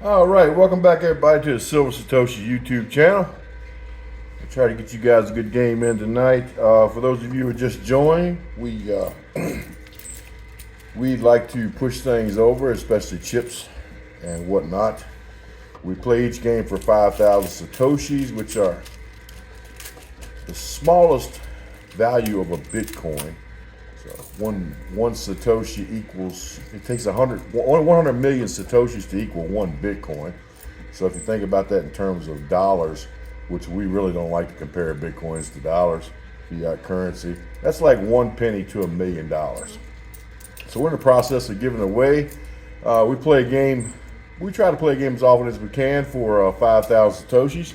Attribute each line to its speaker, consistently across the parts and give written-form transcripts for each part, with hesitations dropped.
Speaker 1: All right, welcome back everybody to the Silver Satoshi YouTube channel. I'll try to get you guys a good game in tonight. For those of you who just joined, we'd like to push things over, especially chips and whatnot. We play each game for 5,000 Satoshis, which are the smallest value of a Bitcoin. So one Satoshi equals, it takes 100 million Satoshis to equal one Bitcoin. So if you think about that in terms of dollars, which we really don't like to compare Bitcoins to dollars, fiat currency, that's like 1 penny to $1 million. So we're in the process of giving away. We play a game, we try to play games as often as we can for 5,000 Satoshis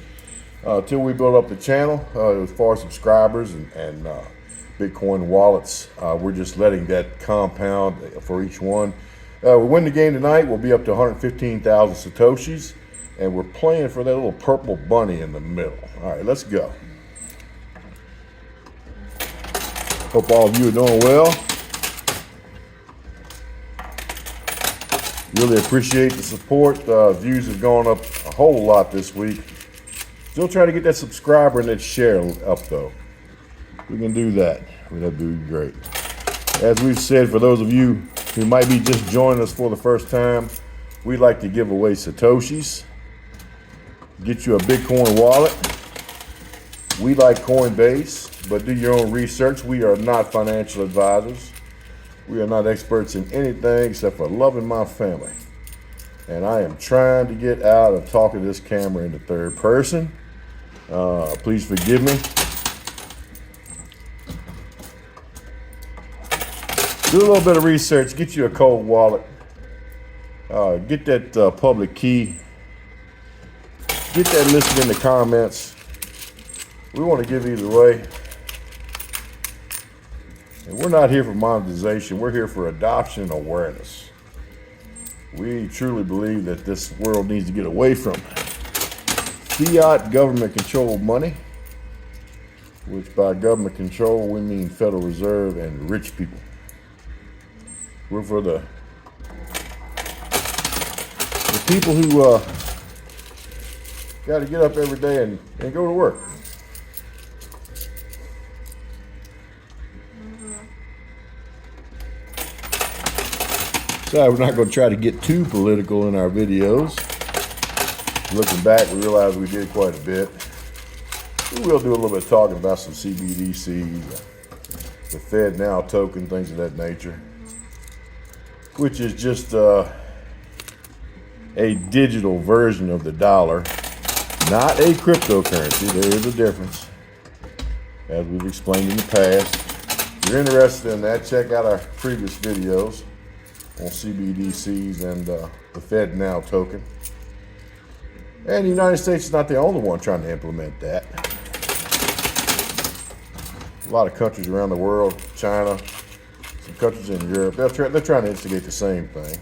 Speaker 1: till we build up the channel as far as subscribers and Bitcoin wallets. We're just letting that compound for each one. We win the game tonight, we'll be up to 115,000 Satoshis, and we're playing for that little purple bunny in the middle. All right, let's go. Hope all of you are doing well. Really appreciate the support. Views have gone up a whole lot this week. Still trying to get that subscriber and that share up though. We can do that. That'd be great. As we've said, for those of you who might be just joining us for the first time, we'd like to give away Satoshis, get you a Bitcoin wallet. We like Coinbase, but do your own research. We are not financial advisors. We are not experts in anything except for loving my family. And I am trying to get out of talking to this camera in the third person. Please forgive me. Do a little bit of research, get you a cold wallet, get that public key, get that listed in the comments. We want to give either way. And we're not here for monetization, we're here for adoption and awareness. We truly believe that this world needs to get away from fiat government-controlled money, which by government control we mean Federal Reserve and rich people. We're for the people who got to get up every day and go to work. So we're not going to try to get too political in our videos. Looking back, we realize we did quite a bit. We will do a little bit of talking about some CBDCs, the Fed Now token, things of that nature, which is just a digital version of the dollar, not a cryptocurrency. There is a difference, as we've explained in the past. If you're interested in that, check out our previous videos on CBDCs and the Fed Now token. And the United States is not the only one trying to implement that. A lot of countries around the world, China, some countries in Europe, they're trying to instigate the same thing.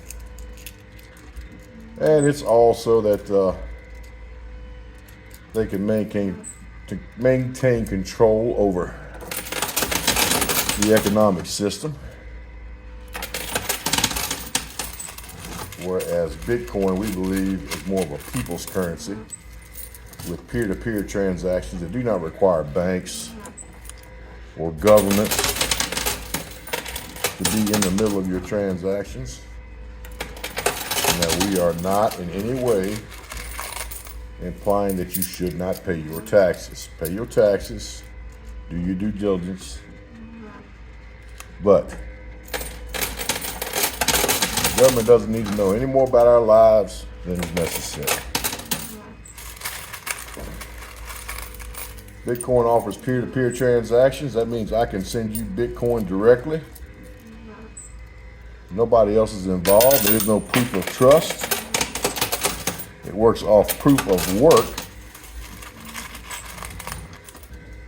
Speaker 1: And it's also that they can maintain control over the economic system. Whereas Bitcoin, we believe, is more of a people's currency with peer-to-peer transactions that do not require banks or governments to be in the middle of your transactions. And that we are not in any way implying that you should not pay your taxes. Pay your taxes, do your due diligence, but the government doesn't need to know any more about our lives than is necessary. Bitcoin offers peer-to-peer transactions. That means I can send you Bitcoin directly. Nobody else is involved. There is no proof of trust. It works off proof of work.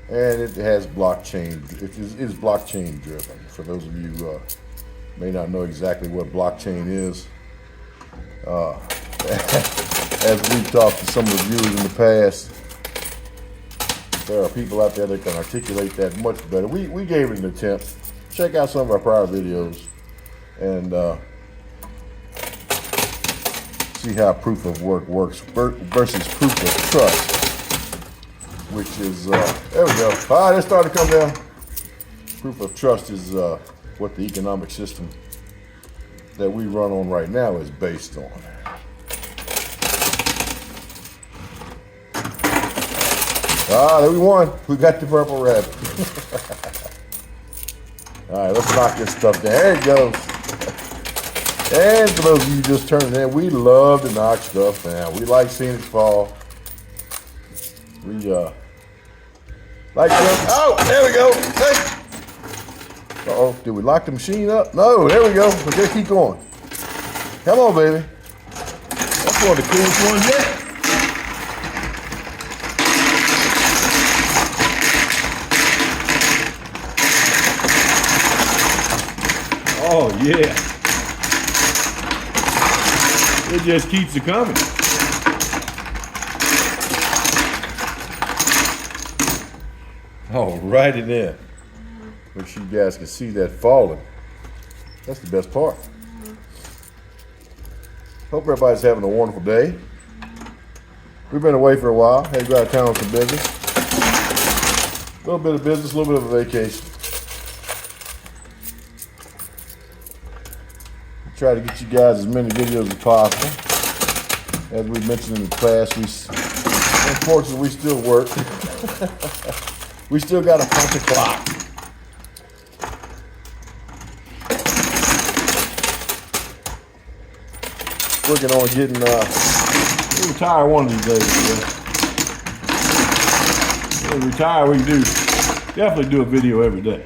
Speaker 1: And it has blockchain. It is blockchain driven. For those of you who may not know exactly what blockchain is, as we've talked to some of the viewers in the past, there are people out there that can articulate that much better. We gave it an attempt. Check out some of our prior videos and see how proof of work works versus proof of trust, which is, there we go. All right, it's starting to come down. Proof of trust is what the economic system that we run on right now is based on. Ah, there we won. We got the purple rabbit. All right, let's knock this stuff down. There it goes. And for those of you just turning in, we love to knock stuff down. We like seeing it fall. We like them. Oh, there we go. Hey. Uh-oh, did we lock the machine up? No, there we go. But just keep going. Come on, baby. That's one of the coolest ones yet. Oh, yeah. It just keeps it coming. Oh, right in there. Make sure you guys can see that falling. That's the best part. Hope everybody's having a wonderful day. We've been away for a while. Had to go out of town on some business. A little bit of business, a little bit of a vacation. Try to get you guys as many videos as possible. As we mentioned in the past, unfortunately we still work. We still got to punch a clock. Working on getting, we'll retire one of these days. When we retire, we can definitely do a video every day.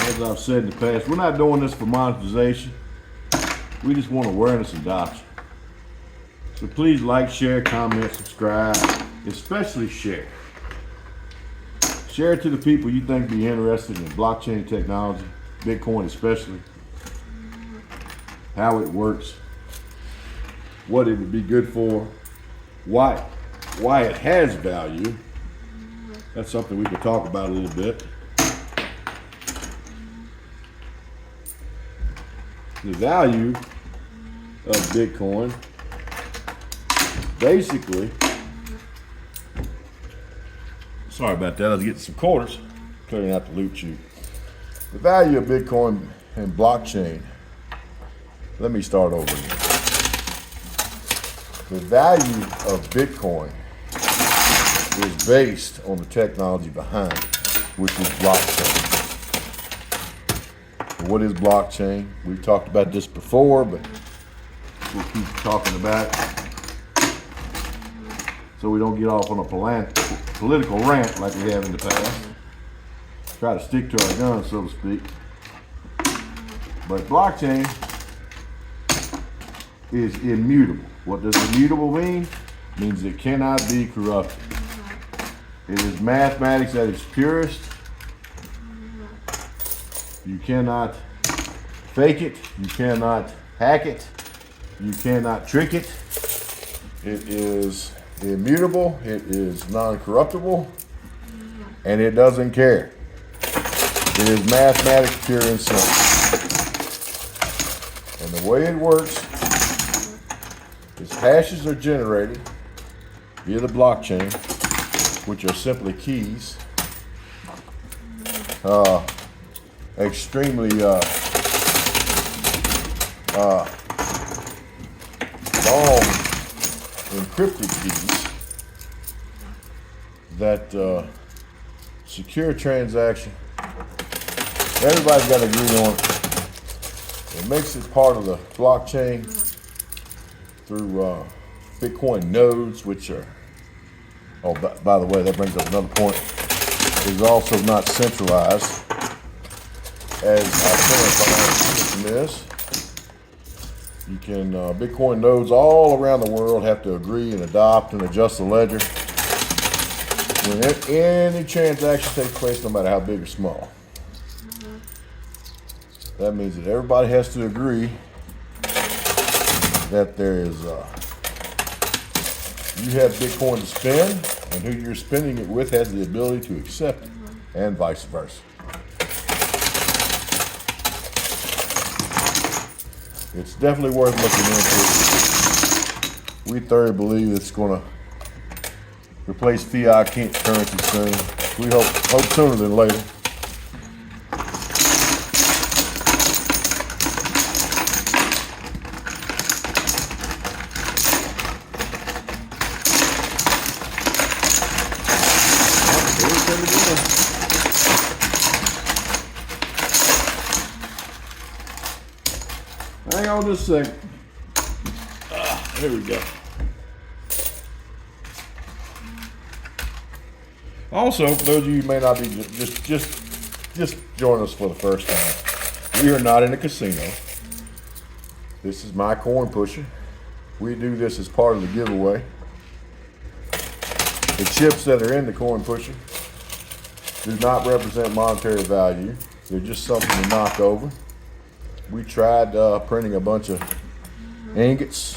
Speaker 1: As I've said in the past, we're not doing this for monetization. We just want awareness and adoption. So please like, share, comment, subscribe, especially share. Share it to the people you think be interested in blockchain technology, Bitcoin especially, how it works, what it would be good for, why it has value. That's something we could talk about a little bit. The value of Bitcoin, basically, sorry about that, I was getting some quarters, clearing out the loot chute. The value of Bitcoin and blockchain, let me start over again. The value of Bitcoin is based on the technology behind it, which is blockchain. What is blockchain? We've talked about this before, but we'll keep talking about it so we don't get off on a political rant like we have in the past. Try to stick to our guns, so to speak. But blockchain is immutable. What does immutable mean? It means it cannot be corrupted. It is mathematics at its purest. You cannot fake it. You cannot hack it. You cannot trick it. It is immutable. It is non-corruptible. And it doesn't care. It is mathematics pure and simple. And the way it works is hashes are generated via the blockchain, which are simply keys. Extremely long encrypted keys that secure transaction. Everybody's got to agree on it. It makes it part of the blockchain through Bitcoin nodes, which are, oh, by the way, that brings up another point. It is also not centralized, as our current financial system is. You can, Bitcoin nodes all around the world have to agree and adopt and adjust the ledger when any transaction takes place, no matter how big or small. That means that everybody has to agree that there is, you have Bitcoin to spend, and who you're spending it with has the ability to accept it and vice versa. It's definitely worth looking into. We thoroughly believe it's going to replace fiat currency soon. We hope sooner than later. Hang on just a second. There we go. Also, for those of you who may not be just joining us for the first time, we are not in a casino. This is my coin pusher. We do this as part of the giveaway. The chips that are in the coin pusher do not represent monetary value. They're just something to knock over. We tried printing a bunch of ingots,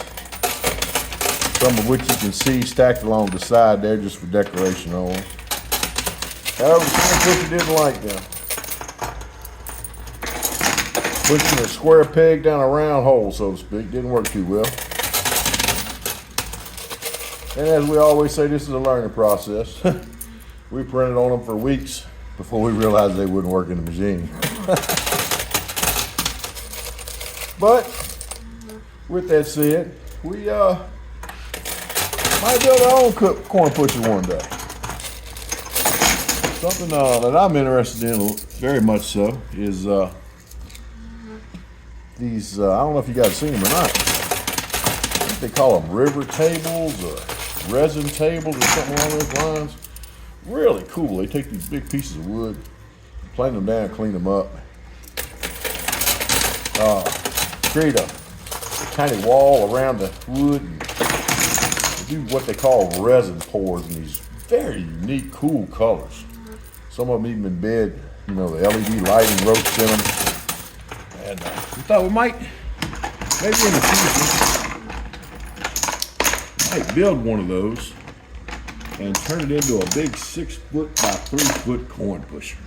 Speaker 1: some of which you can see stacked along the side there just for decoration only. However, the coin pusher didn't like them. Pushing a square peg down a round hole, so to speak, didn't work too well. And as we always say, this is a learning process. We printed on them for weeks before we realized they wouldn't work in the machine. But with that said, we might build our own coin pusher one day. Something that I'm interested in very much so is these, I don't know if you guys seen them or not. I think they call them river tables or resin tables or something along those lines. Really cool. They take these big pieces of wood, plane them down, clean them up. Create a tiny wall around the wood and do what they call resin pours in these very unique, cool colors. Some of them even embed, you know, the LED lighting ropes in them. And we thought we might, maybe in the future, might build one of those and turn it into a big 6-foot by 3-foot coin pusher.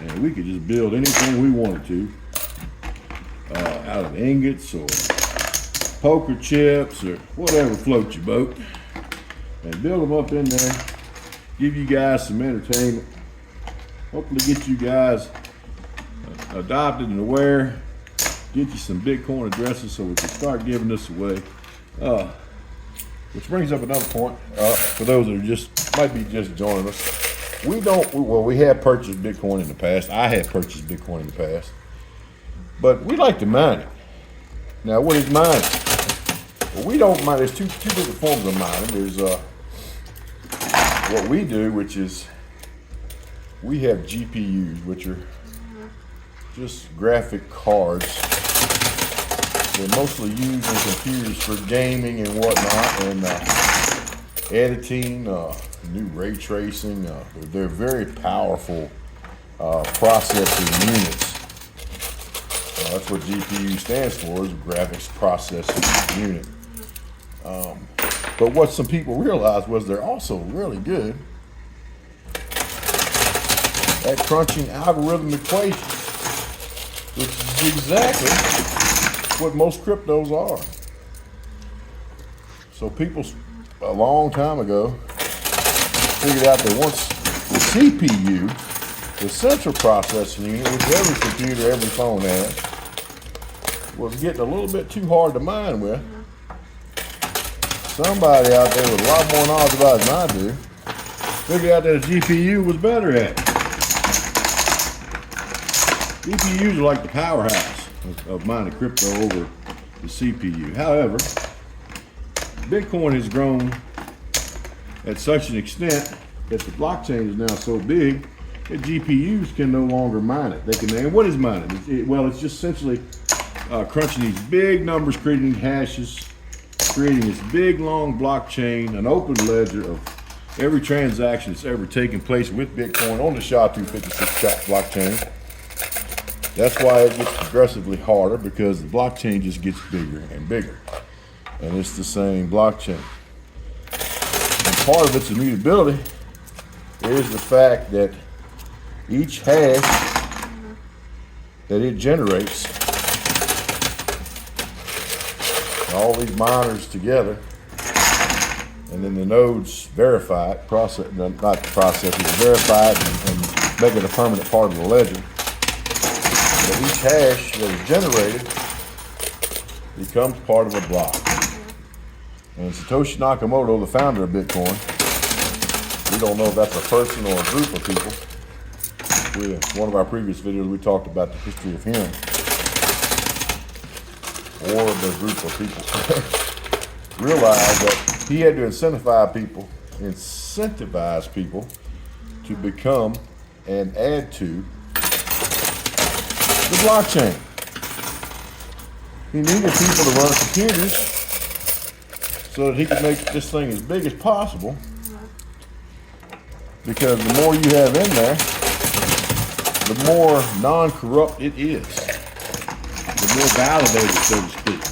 Speaker 1: And we could just build anything we wanted to. Out of ingots or poker chips or whatever floats your boat, and build them up in there, give you guys some entertainment, hopefully get you guys adopted and aware, get you some Bitcoin addresses so we can start giving this away. Which brings up another point for those that are might be just joining us. We have purchased Bitcoin in the past. I have purchased Bitcoin in the past. But we like to mine it. Now, what is mining? Well, we don't mine. There's two different forms of mining. There's what we do, which is we have GPUs, which are just graphic cards. They're mostly used in computers for gaming and whatnot, and editing, new ray tracing. They're very powerful processing units. That's what GPU stands for, is Graphics Processing Unit. But what some people realized was they're also really good at crunching algorithm equations, which is exactly what most cryptos are. So people a long time ago figured out that once the CPU, the central processing unit, which every computer, every phone has, was getting a little bit too hard to mine with, somebody out there with a lot more knowledge about it than I do figured out that a GPU was better at it. GPUs are like the powerhouse of mining crypto over the CPU. However, Bitcoin has grown at such an extent that the blockchain is now so big that GPUs can no longer mine it. They can. And what is mining? It's just essentially crunching these big numbers, creating hashes, creating this big long blockchain, an open ledger of every transaction that's ever taken place with Bitcoin on the SHA-256 blockchain. That's why it gets progressively harder, because the blockchain just gets bigger and bigger. And it's the same blockchain. And part of its immutability is the fact that Each hash that it generates, all these miners together, and then the nodes verify it, not process it, verify it and make it a permanent part of the ledger. But each hash that is generated becomes part of a block. And Satoshi Nakamoto, the founder of Bitcoin, we don't know if that's a person or a group of people. One of our previous videos, we talked about the history of him, or the group of people. Realized that he had to incentivize people to become and add to the blockchain. He needed people to run computers so that he could make this thing as big as possible, because the more you have in there, the more non-corrupt it is, the more validated, so to speak.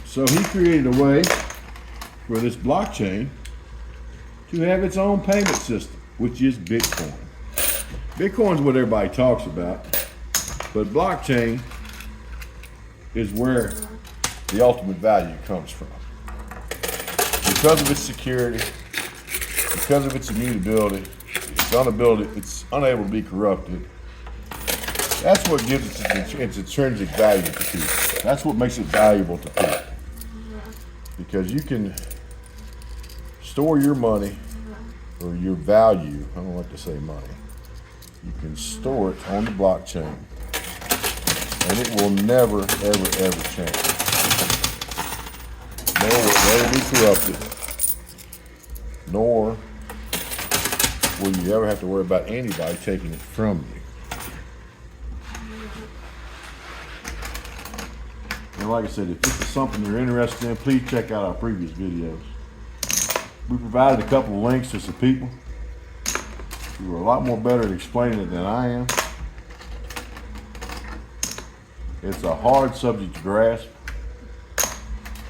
Speaker 1: So he created a way for this blockchain to have its own payment system, which is Bitcoin. Bitcoin is what everybody talks about, but blockchain is where the ultimate value comes from. Because of its security, because of its immutability, it's unable to be corrupted. That's what gives it its intrinsic value to people. That's what makes it valuable to people. Because you can store your money, or your value, I don't like to say money, you can store it on the blockchain, and it will never, ever, ever change. Nor will it ever be corrupted, nor will you ever have to worry about anybody taking it from you. And like I said, if this is something you're interested in, please check out our previous videos. We provided a couple of links to some people who are a lot more better at explaining it than I am. It's a hard subject to grasp,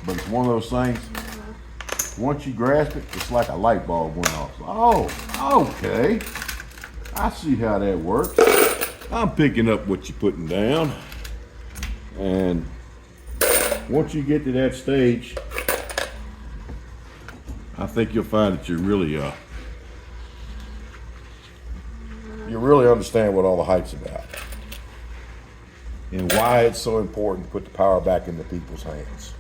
Speaker 1: but it's one of those things, once you grasp it, it's like a light bulb went off. Oh, okay, I see how that works. I'm picking up what you're putting down. And once you get to that stage, I think you'll find that you really understand what all the hype's about and why it's so important to put the power back into people's hands.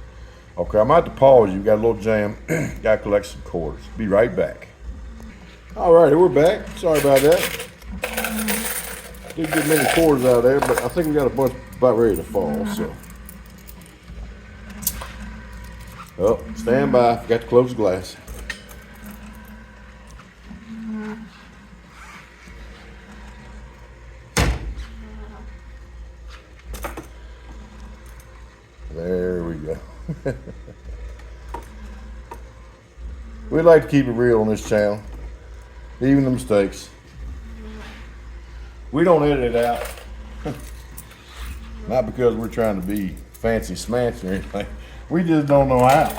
Speaker 1: Okay, I'm about to pause. You got a little jam. Got to collect some quarters. Be right back. All righty, we're back. Sorry about that. Didn't get many quarters out of there, but I think we got a bunch about ready to fall. So, oh, stand by. Forgot to close the glass. There we go. We like to keep it real on this channel, even the mistakes. We don't edit it out. Not because we're trying to be fancy smancy or anything. We just don't know how.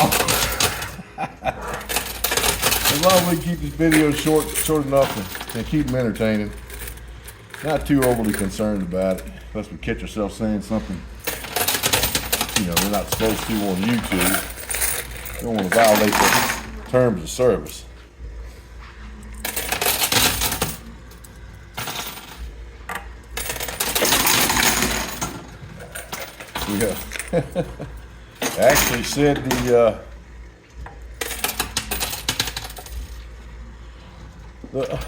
Speaker 1: As long as we keep this video short enough and keep them entertaining. Not too overly concerned about it, unless we catch ourselves saying something we're not supposed to on YouTube. We don't want to violate the terms of service. We actually said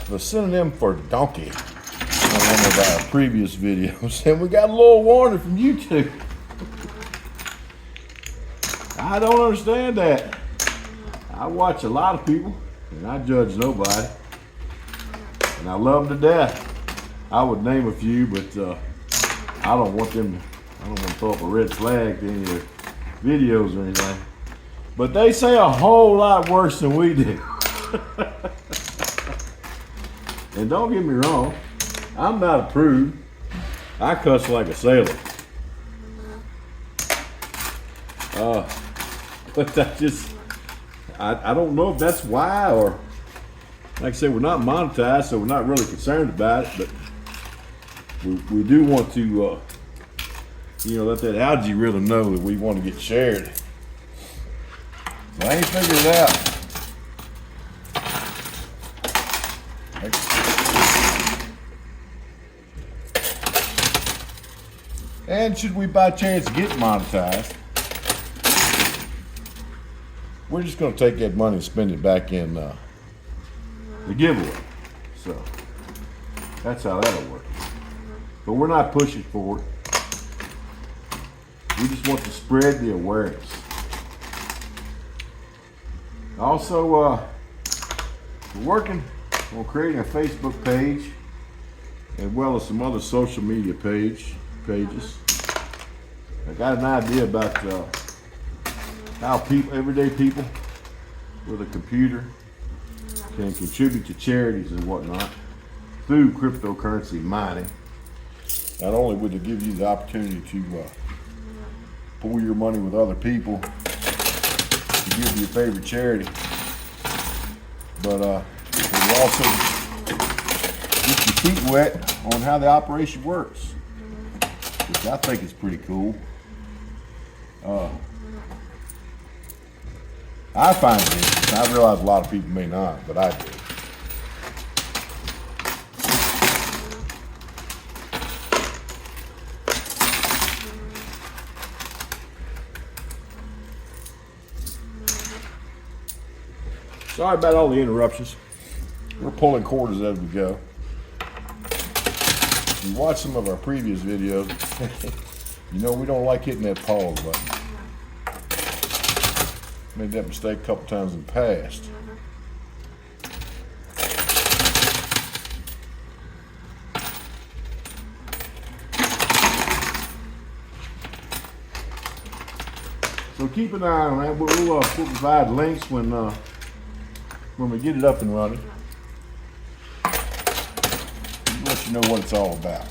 Speaker 1: the synonym for donkey on one of our previous videos, and we got a little warning from YouTube. I don't understand that. I watch a lot of people, and I judge nobody, and I love them to death. I would name a few, but I don't want to throw up a red flag to any of their videos or anything. But they say a whole lot worse than we do. And don't get me wrong, I'm not a prude. I cuss like a sailor. But I don't know if that's why, or like I said, we're not monetized, so we're not really concerned about it, but we do want to, let that algae rhythm know that we want to get shared. So I ain't figured it out. And should we by chance get monetized, we're just going to take that money and spend it back in the giveaway. So that's how that'll work. But we're not pushing for it. We just want to spread the awareness. Also, we're working on creating a Facebook page as well as some other social media pages. I got an idea about how everyday people with a computer can contribute to charities and whatnot through cryptocurrency mining. Not only would it give you the opportunity to pool your money with other people to give your favorite charity, but it will also get your feet wet on how the operation works, which I think is pretty cool. I find it interesting. I realize a lot of people may not, but I do. Sorry about all the interruptions. We're pulling quarters as we go. If you watch some of our previous videos, you know we don't like hitting that pause button. Made that mistake a couple times in the past. So keep an eye on that. We'll provide links when we get it up and running. We'll let you know what it's all about.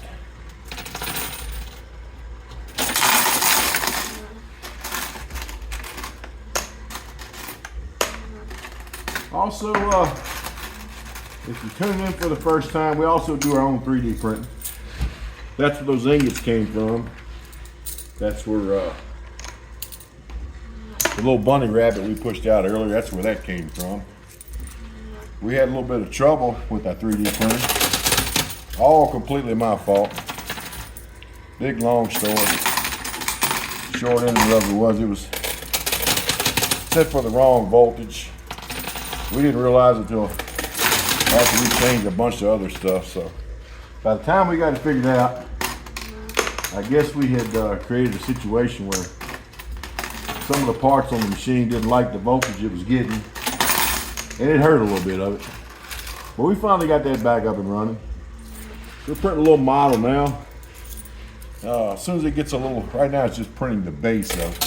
Speaker 1: Also, if you're tuning in for the first time, we also do our own 3D printing. That's where those ingots came from. That's where the little bunny rabbit we pushed out earlier, that's where that came from. We had a little bit of trouble with our 3D printer. All completely my fault. Big long story. Short end of it was set for the wrong voltage. We didn't realize it until after we changed a bunch of other stuff. So by the time we got it figured out, I guess we had created a situation where some of the parts on the machine didn't like the voltage it was getting, and it hurt a little bit of it. But we finally got that back up and running. We're printing a little model now. As soon as it gets a little, right now it's just printing the base of it.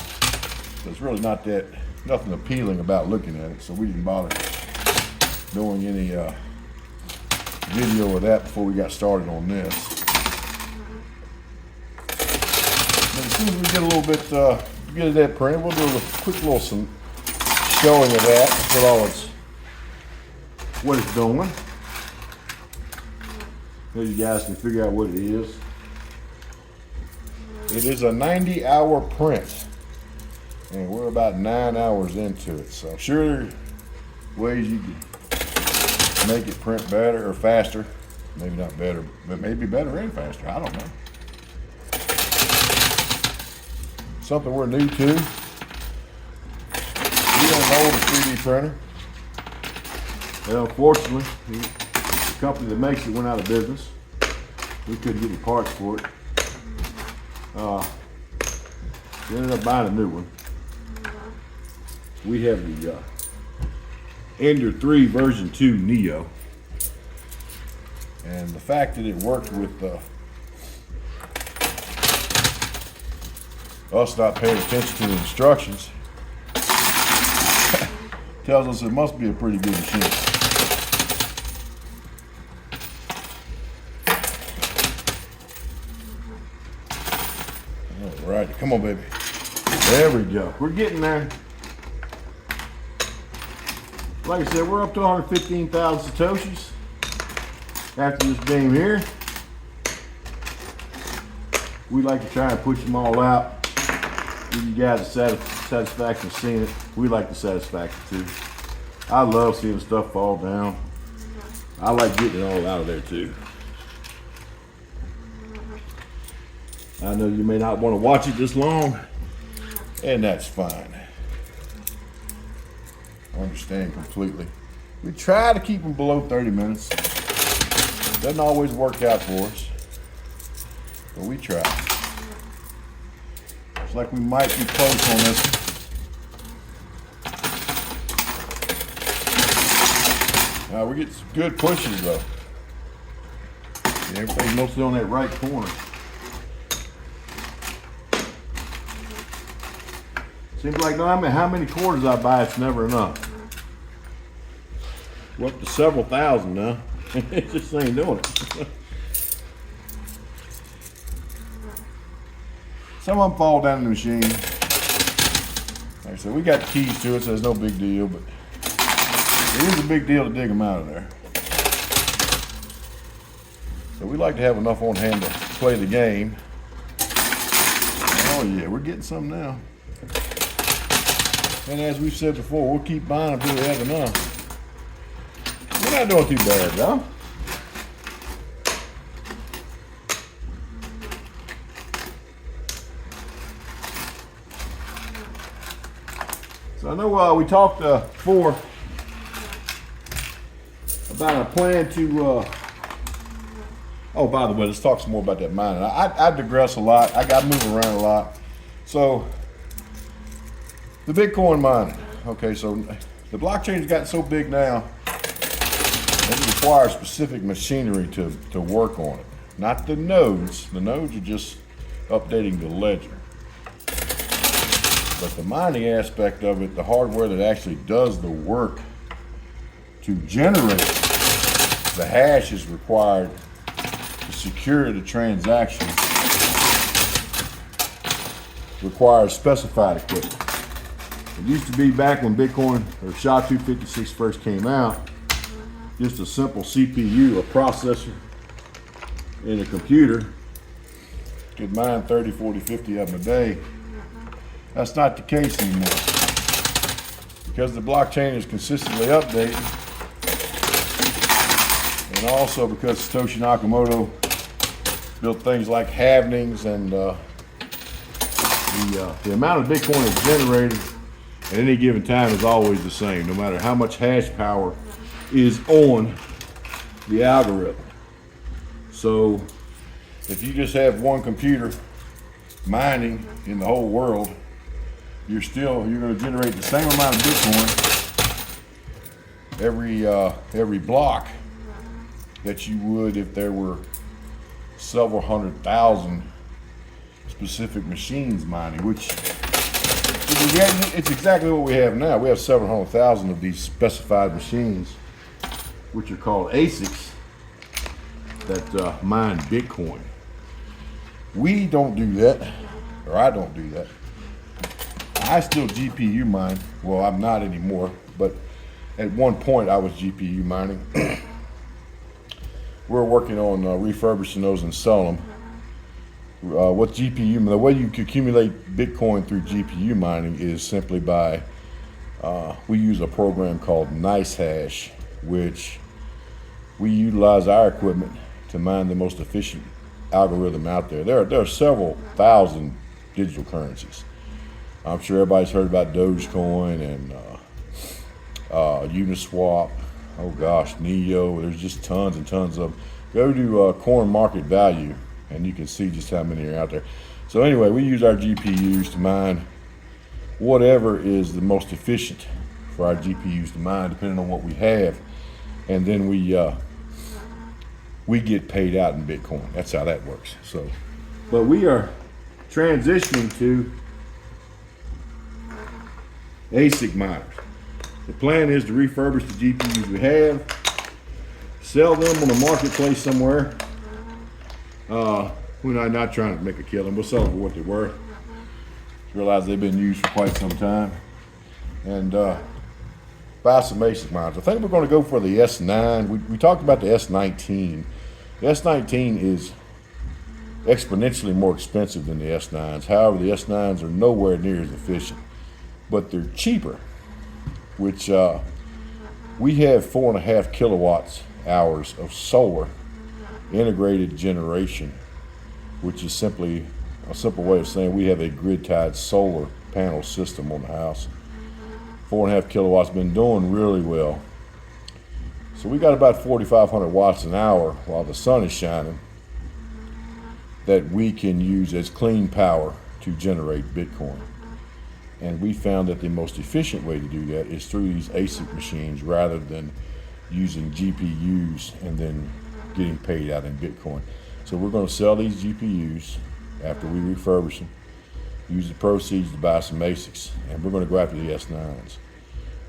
Speaker 1: So it's really nothing appealing about looking at it, so we didn't bother doing any video of that before we got started on this. But as soon as we get a little bit, get it that printed, we'll do a quick little showing of that, what it's doing. So you guys can figure out what it is. It is a 90-hour print. And we're about 9 hours into it. So sure there's ways you can make it print better or faster. Maybe not better, but maybe better and faster. I don't know. Something we're new to. We got an older 3D printer. And unfortunately, the company that makes it went out of business. We couldn't get any parts for it. We ended up buying a new one. We have the Ender 3 version 2 Neo, and the fact that it worked with us not paying attention to the instructions tells us it must be a pretty good machine. All right, come on, baby. There we go. We're getting there. Like I said, we're up to 115,000 Satoshis after this game here. We like to try and push them all out. Give you guys the satisfaction of seeing it. We like the satisfaction too. I love seeing stuff fall down. I like getting it all out of there too. I know you may not want to watch it this long, and that's fine. I understand completely. We try to keep them below 30 minutes. Doesn't always work out for us, but we try. Looks like we might be close on this. We're getting some good pushes though. Yeah, everything's mostly on that right corner. Seems like no matter how many quarters I buy, it's never enough. We're up to several thousand now. It just ain't doing it. Some of them fall down in the machine. Like I said, we got the keys to it, so it's no big deal, but it is a big deal to dig them out of there. So we like to have enough on hand to play the game. Oh yeah, we're getting some now. And as we've said before, we'll keep buying until we have enough. We're not doing too bad, though. So I know we talked before about a plan to, oh, by the way, let's talk some more about that mining. I digress a lot. I got moving around a lot. So the Bitcoin mining. Okay, so the blockchain's gotten so big now that it requires specific machinery to work on it. Not the nodes. The nodes are just updating the ledger. But the mining aspect of it, the hardware that actually does the work to generate the hash is required to secure the transaction, requires specified equipment. It used to be back when Bitcoin or SHA-256 first came out, just a simple CPU, a processor in a computer could mine 30, 40, 50 of them a day. That's not the case anymore. Because the blockchain is consistently updated, and also because Satoshi Nakamoto built things like halvenings, and the amount of Bitcoin that's generated at any given time is always the same, no matter how much hash power is on the algorithm. So if you just have one computer mining in the whole world, you're going to generate the same amount of Bitcoin every block that you would if there were several 100,000 specific machines mining, which it's exactly what we have now. We have several 100,000 of these specified machines, which are called ASICs, that mine Bitcoin. We don't do that, or I don't do that. I still GPU mine. Well, I'm not anymore, but at one point I was GPU mining. We're working on refurbishing those and selling them. What GPU, the way you can accumulate Bitcoin through GPU mining is simply by, we use a program called NiceHash, which we utilize our equipment to mine the most efficient algorithm out there. There are several thousand digital currencies. I'm sure everybody's heard about Dogecoin and Uniswap. Oh gosh, Neo. There's just tons and tons of them. Go to Coin Market Value and you can see just how many are out there. So anyway, we use our GPUs to mine whatever is the most efficient for our GPUs to mine, depending on what we have, and then we get paid out in Bitcoin. That's how that works. So, but we are transitioning to ASIC miners. The plan is to refurbish the GPUs we have, sell them on the marketplace somewhere. We're not trying to make a killing. We'll sell them for what they're worth. Realize they've been used for quite some time, and buy some ASIC miners. I think we're going to go for the S9. We talked about the S19. The S19 is exponentially more expensive than the S9s. However, the S9s are nowhere near as efficient, but they're cheaper, which we have 4.5 kilowatts hours of solar integrated generation, which is simply a simple way of saying we have a grid-tied solar panel system on the house. 4.5 kilowatts, been doing really well. So we got about 4,500 watts an hour while the sun is shining that we can use as clean power to generate Bitcoin. And we found that the most efficient way to do that is through these ASIC machines rather than using GPUs and then getting paid out in Bitcoin. So we're going to sell these GPUs after we refurbish them, use the proceeds to buy some ASICs, and we're going to go after the S9s.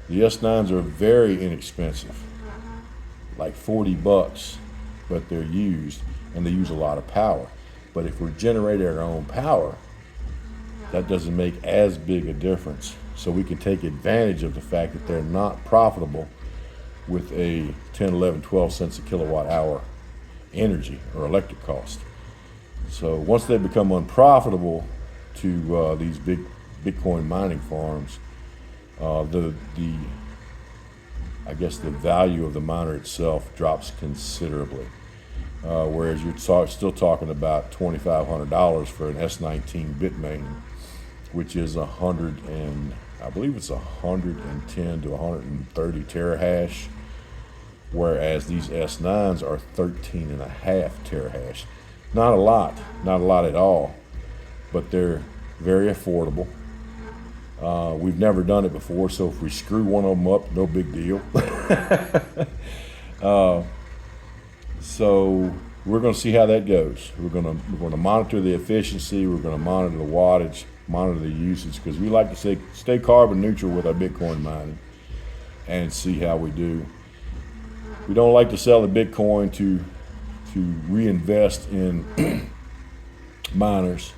Speaker 1: The S9s are very inexpensive, like 40 bucks, but they're used and they use a lot of power. But if we're generating our own power, that doesn't make as big a difference. So we can take advantage of the fact that they're not profitable with a 10, 11, 12 cents a kilowatt hour energy or electric cost. So once they become unprofitable to these big Bitcoin mining farms, I guess the value of the miner itself drops considerably. Whereas you're still talking about $2,500 for an S19 Bitmain, which is I believe it's 110 to 130 terahash, whereas these S9s are 13.5 terahash. Not a lot at all, but they're very affordable. We've never done it before, so if we screw one of them up, no big deal. So we're going to see how that goes. We're going to monitor the efficiency. We're going to monitor the wattage, monitor the usage, because we like to stay carbon neutral with our Bitcoin mining and see how we do. We don't like to sell the Bitcoin to reinvest in miners.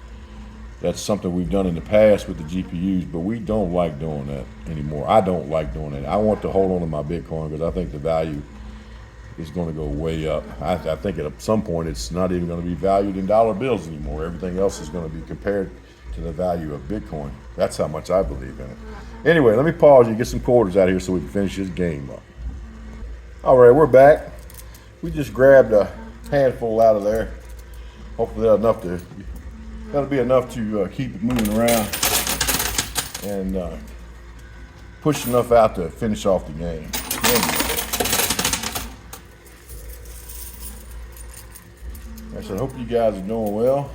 Speaker 1: That's something we've done in the past with the GPUs, but we don't like doing that anymore. I don't like doing that. I want to hold on to my Bitcoin because I think the value is going to go way up. I think at some point it's not even going to be valued in dollar bills anymore. Everything else is going to be compared to the value of Bitcoin. That's how much I believe in it. Anyway, let me pause you, get some quarters out of here so we can finish this game up. All right, we're back. We just grabbed a handful out of there. Hopefully that'll be enough to keep it moving around and push enough out to finish off the game. I said, hope you guys are doing well.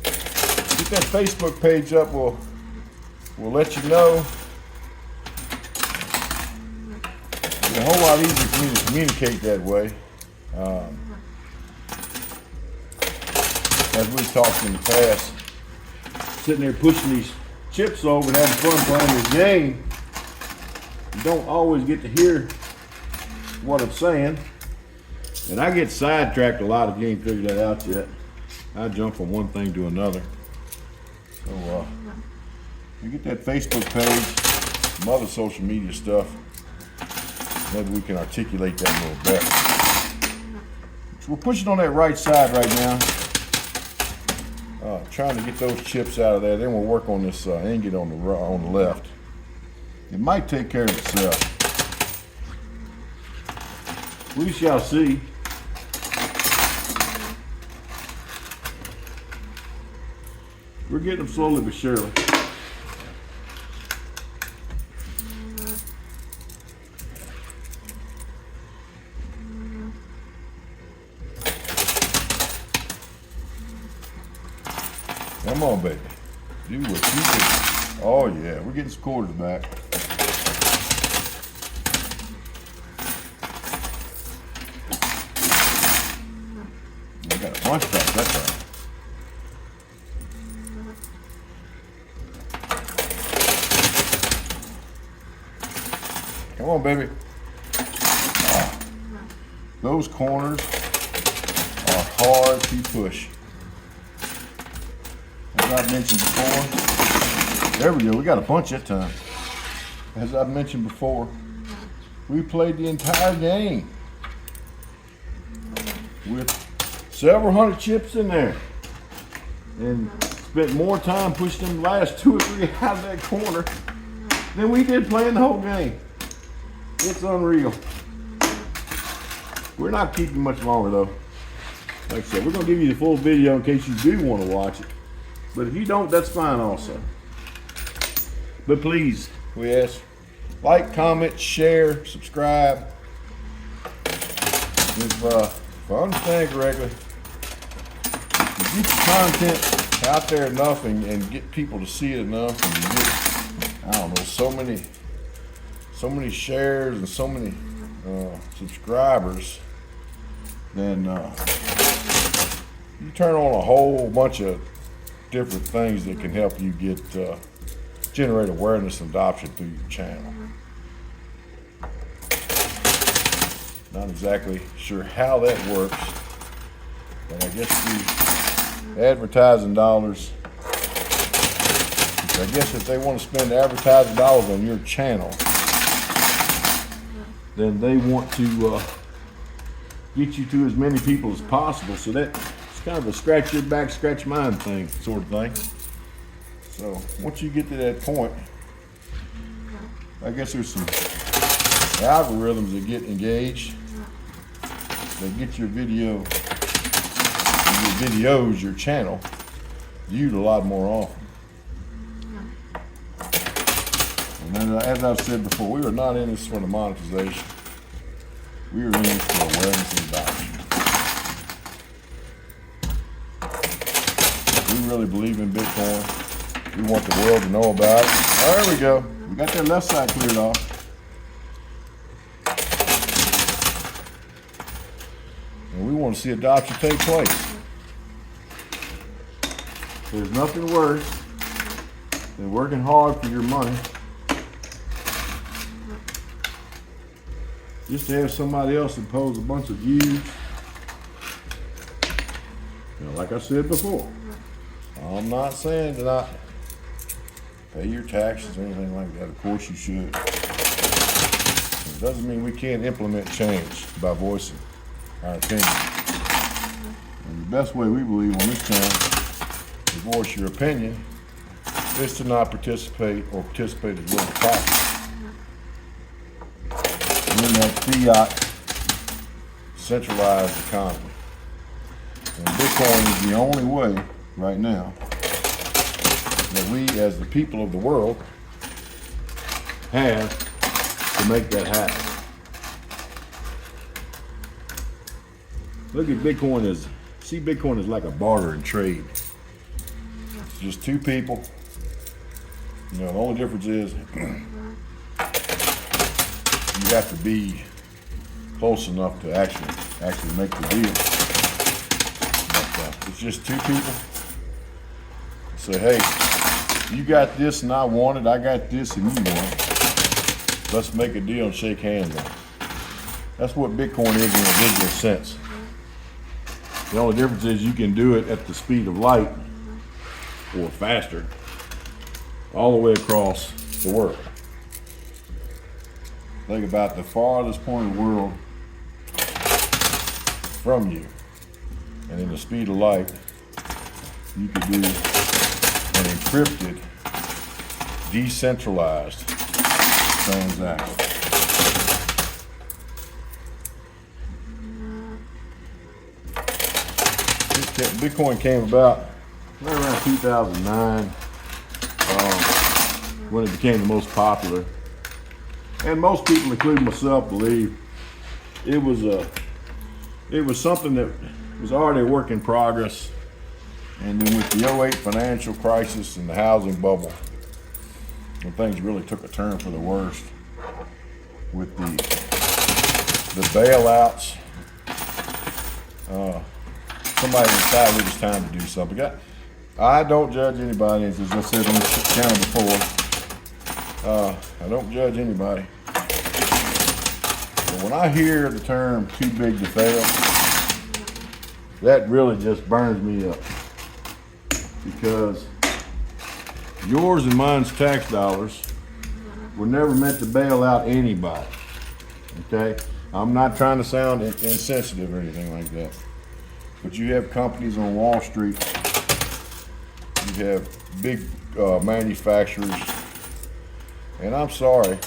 Speaker 1: Get that Facebook page up. We'll let you know. It's a whole lot easier for me to communicate that way. As we talked in the past, sitting there pushing these chips over and having fun playing this game, you don't always get to hear what I'm saying, and I get sidetracked a lot if you ain't figured that out yet. I jump from one thing to another. So you get that Facebook page, some other social media stuff. Maybe we can articulate that a little better. So we're pushing on that right side right now, trying to get those chips out of there. Then we'll work on this ingot on the left. It might take care of itself. We shall see. We're getting them slowly but surely. Come on, baby. Do what you do. Oh, yeah. We're getting some quarters back. We got a bunch back that time. Come on, baby. Those corners are hard to push. As I've mentioned before, There we go. We got a bunch that time. As I've mentioned before, we played the entire game with several hundred chips in there and spent more time pushing them last 2 or 3 out of that corner than we did playing the whole game. It's unreal. We're not keeping much longer though. Like I said, we're going to give you the full video in case you do want to watch it. But if you don't, that's fine also. But please, we ask, like, comment, share, subscribe. If I understand correctly, if you get the content out there enough and get people to see it enough, and you get, I don't know, so many shares and so many subscribers, then you turn on a whole bunch of different things that can help you get generate awareness and adoption through your channel. Not exactly sure how that works, but I guess the advertising dollars, I guess if they want to spend advertising dollars on your channel, then they want to get you to as many people as possible. So that's kind of a scratch your back, scratch mine thing, sort of thing. So once you get to that point, I guess there's some algorithms that get engaged. They get your videos, your channel, viewed a lot more often. And as I've said before, we are not in this for the monetization. We are in this for awareness and adoption. We really believe in Bitcoin. We want the world to know about it. Oh, there we go. We got that left side cleared off. And we want to see adoption take place. There's nothing worse than working hard for your money just to have somebody else impose a bunch of views. You know, like I said before, I'm not saying to not pay your taxes or anything like that. Of course you should. It doesn't mean we can't implement change by voicing our opinion. And the best way we believe on this channel to voice your opinion is to not participate or participate as little as possible in that fiat centralized economy. And Bitcoin is the only way right now that we as the people of the world have to make that happen. Look at Bitcoin as, see Bitcoin as like a barter and trade. It's just two people. You know, the only difference is you have to be close enough to actually make the deal. But it's just two people. Say, hey, you got this and I want it. I got this and you want it. Let's make a deal and shake hands on it. That's what Bitcoin is in a digital sense. The only difference is you can do it at the speed of light or faster all the way across the world. Think about the farthest point of the world from you, and in the speed of light, you could do an encrypted, decentralized transaction. Bitcoin came about right around 2009 when it became the most popular. And most people, including myself, believe it was something that was already a work in progress. And then with the '08 financial crisis and the housing bubble, when things really took a turn for the worst, with the bailouts, somebody decided it was time to do something. I don't judge anybody, as I said on this channel before. I don't judge anybody. But when I hear the term too big to fail, that really just burns me up. Because yours and mine's tax dollars were never meant to bail out anybody. Okay? I'm not trying to sound insensitive or anything like that. But you have companies on Wall Street, you have big manufacturers, and I'm sorry,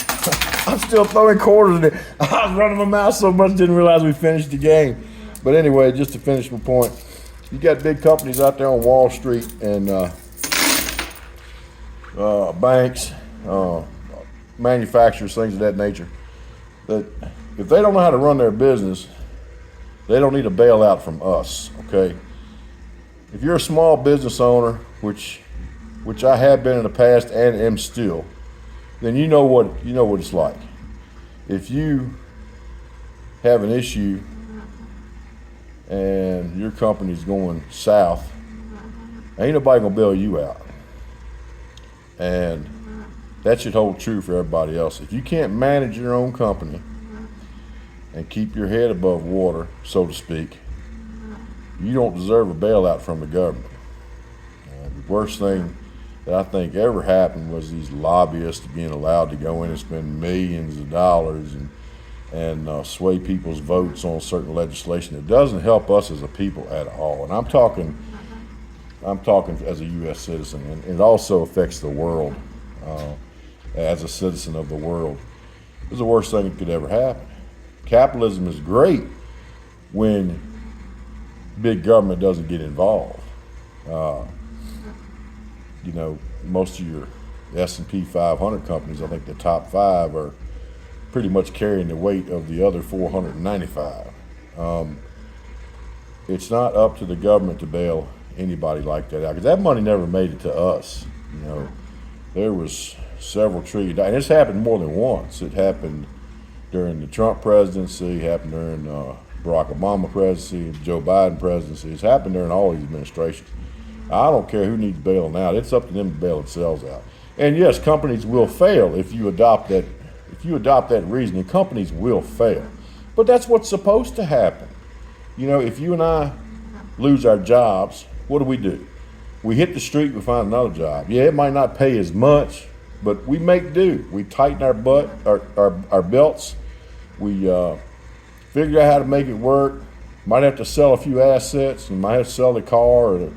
Speaker 1: I'm still throwing quarters in it. I was running my mouth so much, didn't realize we finished the game. But anyway, just to finish my point, you got big companies out there on Wall Street and banks, manufacturers, things of that nature, that if they don't know how to run their business, they don't need a bailout from us, okay? If you're a small business owner, which I have been in the past and am still, then you know what it's like. If you have an issue and your company's going south, ain't nobody gonna bail you out. And that should hold true for everybody else. If you can't manage your own company and keep your head above water, so to speak, you don't deserve a bailout from the government. The worst thing that I think ever happened was these lobbyists being allowed to go in and spend millions of dollars and sway people's votes on certain legislation. It doesn't help us as a people at all. And I'm talking as a U.S. citizen, and it also affects the world. As a citizen of the world, it's the worst thing that could ever happen. Capitalism is great when big government doesn't get involved. Most of your S&P 500 companies, I think the top 5 are pretty much carrying the weight of the other 495. It's not up to the government to bail anybody like that out, because that money never made it to us. There was several trillion, and it's happened more than once. It happened during the Trump presidency, happened during Barack Obama presidency, Joe Biden presidency. It's happened during all these administrations. I don't care who needs bailing out. It's up to them to bail themselves out. And yes, companies will fail if you adopt that. If you adopt that reasoning, companies will fail. But that's what's supposed to happen. If you and I lose our jobs, what do? We hit the street, we find another job. Yeah, it might not pay as much, but we make do. We tighten our belts. We figure out how to make it work. Might have to sell a few assets. You might have to sell the car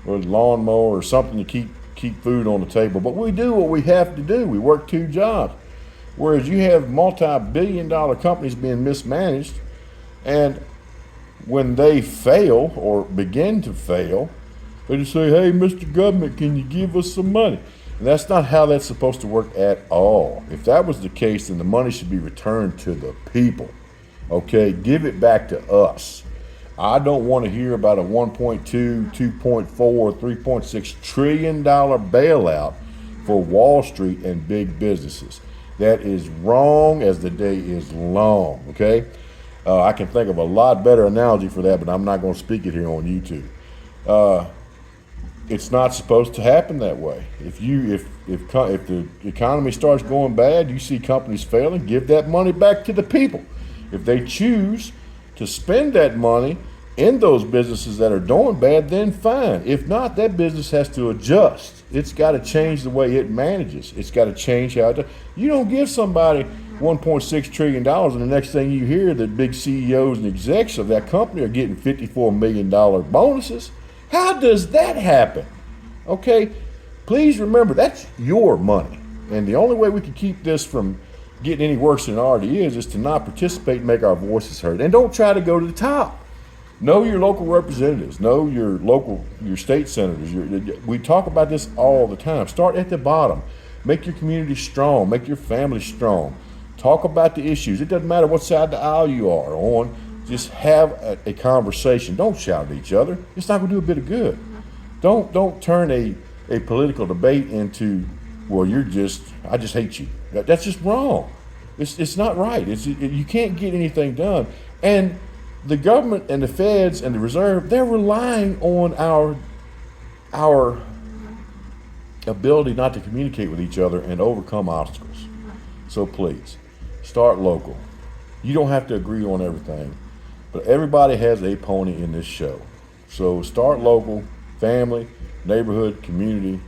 Speaker 1: or the lawnmower or something to keep food on the table. But we do what we have to do. We work 2 jobs. Whereas you have multi-billion-dollar companies being mismanaged, and when they fail or begin to fail, they just say, "Hey, Mr. Government, can you give us some money?" And that's not how that's supposed to work at all. If that was the case, then the money should be returned to the people. Okay, give it back to us. I don't want to hear about a 1.2, 2.4, 3.6 trillion dollar bailout for Wall Street and big businesses. That is wrong as the day is long. Okay, I can think of a lot better analogy for that, but I'm not going to speak it here on YouTube. It's not supposed to happen that way. If the economy starts going bad, you see companies failing, give that money back to the people. If they choose to spend that money in those businesses that are doing bad, then fine. If not, that business has to adjust. It's got to change the way it manages. It's got to change how it does. You don't give somebody $1.6 trillion and the next thing you hear, that big CEOs and execs of that company are getting $54 million bonuses. How does that happen? Okay, please remember, that's your money. And the only way we can keep this from getting any worse than it already is to not participate and make our voices heard. And don't try to go to the top. Know your local representatives. Know your state senators. We talk about this all the time. Start at the bottom. Make your community strong. Make your family strong. Talk about the issues. It doesn't matter what side of the aisle you are on. Just have a conversation. Don't shout at each other. It's not going to do a bit of good. Don't turn a political debate into, well, I just hate you. That's just wrong. It's not right. You can't get anything done. And the government and the feds and the reserve, they're relying on our ability not to communicate with each other and overcome obstacles. So please, start local. You don't have to agree on everything, but everybody has a pony in this show. So start local, family, neighborhood, community.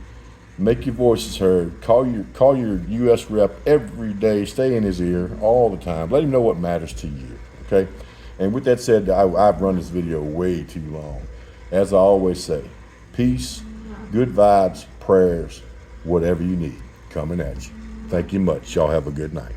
Speaker 1: Make your voices heard. Call your U.S. rep every day. Stay in his ear all the time. Let him know what matters to you. Okay. And with that said, I've run this video way too long. As I always say, peace, good vibes, prayers, whatever you need coming at you. Thank you much. Y'all have a good night.